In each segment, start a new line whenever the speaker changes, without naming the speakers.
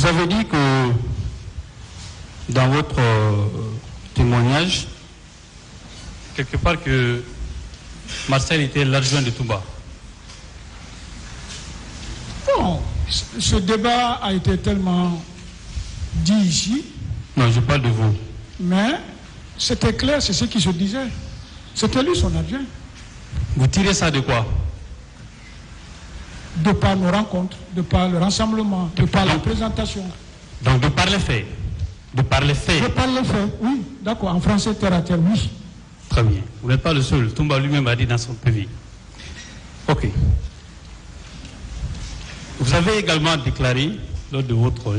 avez dit que dans votre témoignage, quelque part que Marcel était l'adjoint de Toumba.
Bon, ce débat a été tellement dit ici.
Non, je parle de vous.
Mais c'était clair, c'est ce qui se disait. C'était lui son adjoint.
Vous tirez ça de quoi?
De par nos rencontres, de par le rassemblement, de par la présentation.
Donc de par les faits. De par les faits.
De par les faits, oui. D'accord, en français terre à terre, oui.
Très bien. Vous n'êtes pas le seul. Toumba lui-même a dit dans son PV. Ok. Vous avez également déclaré, lors de votre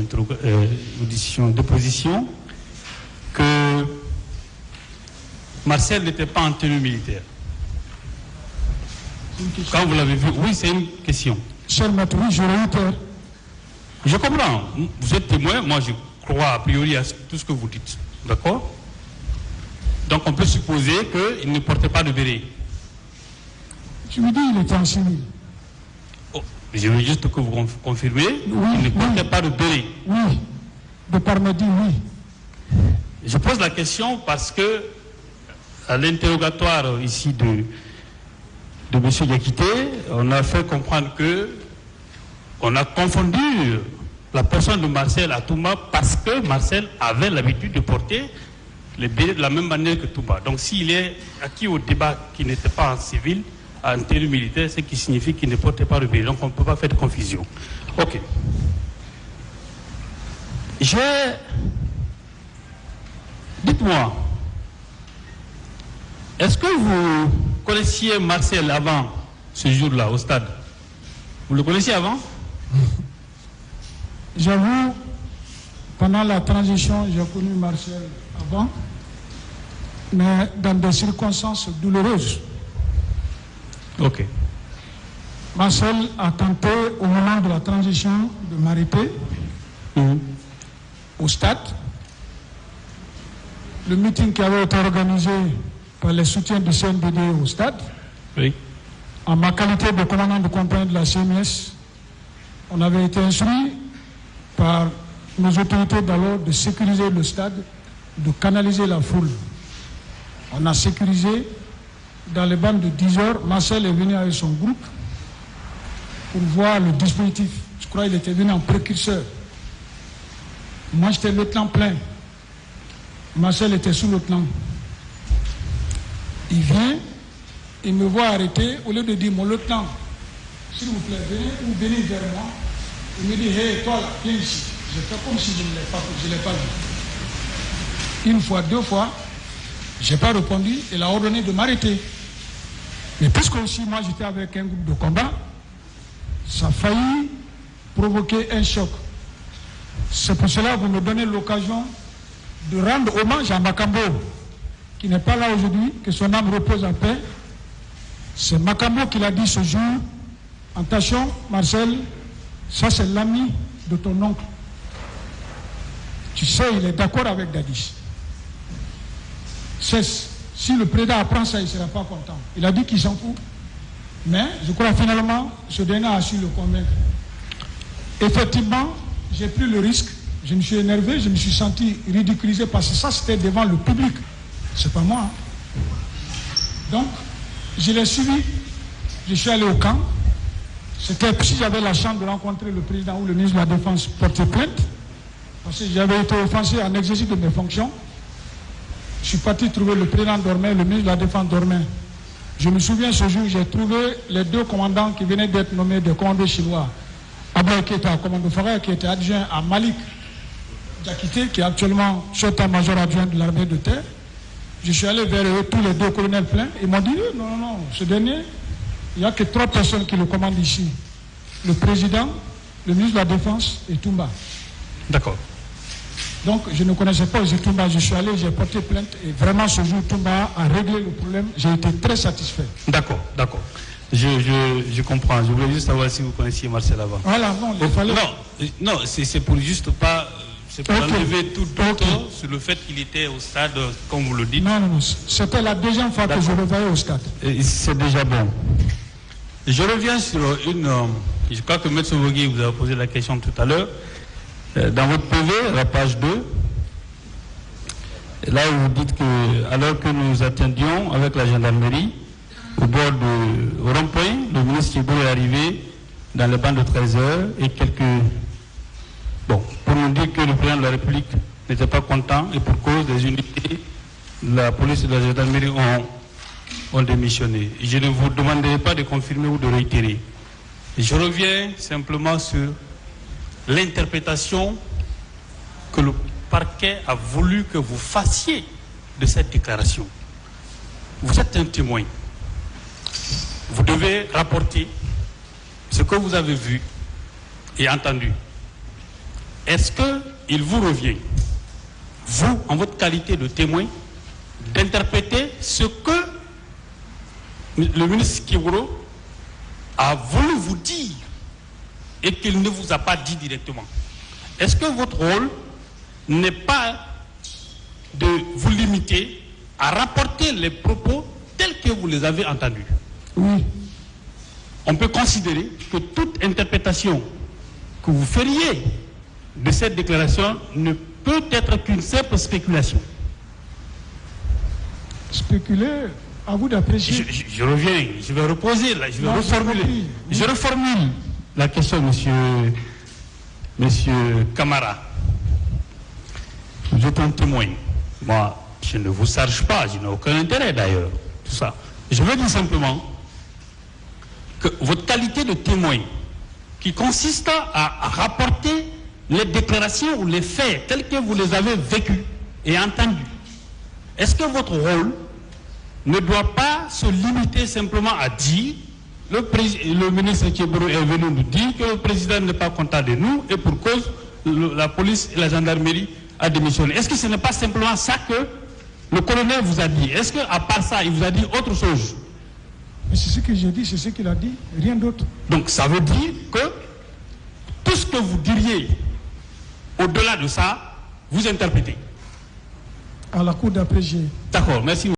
déposition, que Marcel n'était pas en tenue militaire. Quand vous l'avez vu, oui, c'est une question.
Cher maître, oui, j'aurais eu peur.
Je comprends. Vous êtes témoin, moi je crois a priori à tout ce que vous dites. D'accord? Donc on peut supposer qu'il ne portait pas de béret.
Je me dis, il était en civil.
Oh, je veux juste que vous confirmez qu'il ne portait pas de béret.
Oui, de par me dire oui.
Je pose la question parce que à l'interrogatoire ici de M. Diakité, on a fait comprendre que on a confondu la personne de Marcel à Toumba parce que Marcel avait l'habitude de porter les bérets de la même manière que Toumba. Donc s'il est acquis au débat qu'il n'était pas en civil, en tenue militaire, ce qui signifie qu'il ne portait pas de béret. Donc on ne peut pas faire de confusion. Ok. Dites-moi, est-ce que vous connaissiez Marcel avant ce jour-là au stade? Vous le connaissiez avant?
J'avoue, pendant la transition, j'ai connu Marcel avant, mais dans des circonstances douloureuses.
Ok.
Marcel a tenté, au moment de la transition, de m'arrêter au stade. Le meeting qui avait été organisé par les soutiens du CNDD au stade,
oui.
En ma qualité de commandant de compagnie de la CMS, on avait été instruit par nos autorités d'alors de sécuriser le stade, de canaliser la foule. On a sécurisé dans les bandes de 10 heures. Marcel est venu avec son groupe pour voir le dispositif. Je crois qu'il était venu en précurseur. Moi, j'étais lieutenant plein. Marcel était sous-lieutenant. Il vient, il me voit arrêter, au lieu de dire mon lieutenant, s'il vous plaît, venez ou venez vers moi. Il me dit, hé, toi là, viens ici. Je fais comme si je ne l'ai pas vu. Une fois, deux fois, je n'ai pas répondu, il a ordonné de m'arrêter. Mais puisque aussi moi j'étais avec un groupe de combat, ça a failli provoquer un choc. C'est pour cela que vous me donnez l'occasion de rendre hommage à Makambo, qui n'est pas là aujourd'hui, que son âme repose en paix. C'est Makambo qui l'a dit ce jour. Attention, Marcel, ça c'est l'ami de ton oncle. Tu sais, il est d'accord avec Dadis. Si le président apprend ça, il ne sera pas content. Il a dit qu'il s'en fout. Mais je crois finalement, ce dernier a su le convaincre. Effectivement, j'ai pris le risque. Je me suis énervé, je me suis senti ridiculisé parce que ça, c'était devant le public. C'est pas moi. Hein. Donc, je l'ai suivi. Je suis allé au camp. C'était si j'avais la chance de rencontrer le président ou le ministre de la Défense porter plainte, parce que j'avais été offensé en exercice de mes fonctions. Je suis parti trouver le président dormait, le ministre de la Défense dormait. Je me souviens ce jour, j'ai trouvé les deux commandants qui venaient d'être nommés des commandos chinois. Abdoulaye Keita, commando Farah, qui était adjoint à Malik Diakité, qui est actuellement chef-état-major adjoint de l'armée de terre. Je suis allé vers eux, tous les deux colonels pleins. Ils m'ont dit, non, ce dernier, il n'y a que 3 personnes qui le commandent ici. Le président, le ministre de la Défense et Toumba.
D'accord.
Donc, je ne connaissais pas aussi Toumba. Je suis allé, j'ai porté plainte et vraiment ce jour, Toumba a réglé le problème. J'ai été très satisfait.
D'accord. Je comprends. Je voulais juste savoir si vous connaissiez Marcel avant.
Voilà, non, il fallait...
Non, c'est pour juste pas... C'est pour enlever tout doute sur le fait qu'il était au stade, comme vous le dites.
Non, c'était la deuxième fois que je le voyais au stade.
C'est déjà bon. Je reviens sur une... je crois que M. Vogui vous a posé la question tout à l'heure. Dans votre PV, à la page 2, là où vous dites que, alors que nous attendions avec la gendarmerie, au bord de rond-point, le ministre Thibault est arrivé dans les bancs de 13h et quelques... Bon, pour nous dire que le président de la République n'était pas content et pour cause des unités, la police et la gendarmerie ont démissionné. Je ne vous demanderai pas de confirmer ou de réitérer. Je reviens simplement sur l'interprétation que le parquet a voulu que vous fassiez de cette déclaration. Vous êtes un témoin. Vous devez rapporter ce que vous avez vu et entendu. Est-ce qu'il vous revient, vous, en votre qualité de témoin, d'interpréter ce que le ministre Kiboro a voulu vous dire et qu'il ne vous a pas dit directement? Est-ce que votre rôle n'est pas de vous limiter à rapporter les propos tels que vous les avez entendus?
Oui.
On peut considérer que toute interprétation que vous feriez de cette déclaration ne peut être qu'une simple spéculation.
Spéculer, à vous d'apprécier.
Je reviens, je vais reposer, là, je vais reformuler. Je reformule la question, monsieur Camara. Vous êtes un témoin. Moi, je ne vous charge pas, je n'ai aucun intérêt d'ailleurs, tout ça. Je veux dire simplement que votre qualité de témoin, qui consiste à rapporter les déclarations ou les faits tels que vous les avez vécus et entendus, est-ce que votre rôle ne doit pas se limiter simplement à dire le ministre Kiboro est venu nous dire que le président n'est pas content de nous et pour cause la police et la gendarmerie a démissionné? Est-ce que ce n'est pas simplement ça que le colonel vous a dit? Est-ce qu'à part ça, il vous a dit autre chose?
Mais c'est ce que j'ai dit, c'est ce qu'il a dit, rien d'autre.
Donc ça veut dire que tout ce que vous diriez au-delà de ça, vous interprétez.
À la cour d'après-G.
D'accord, merci.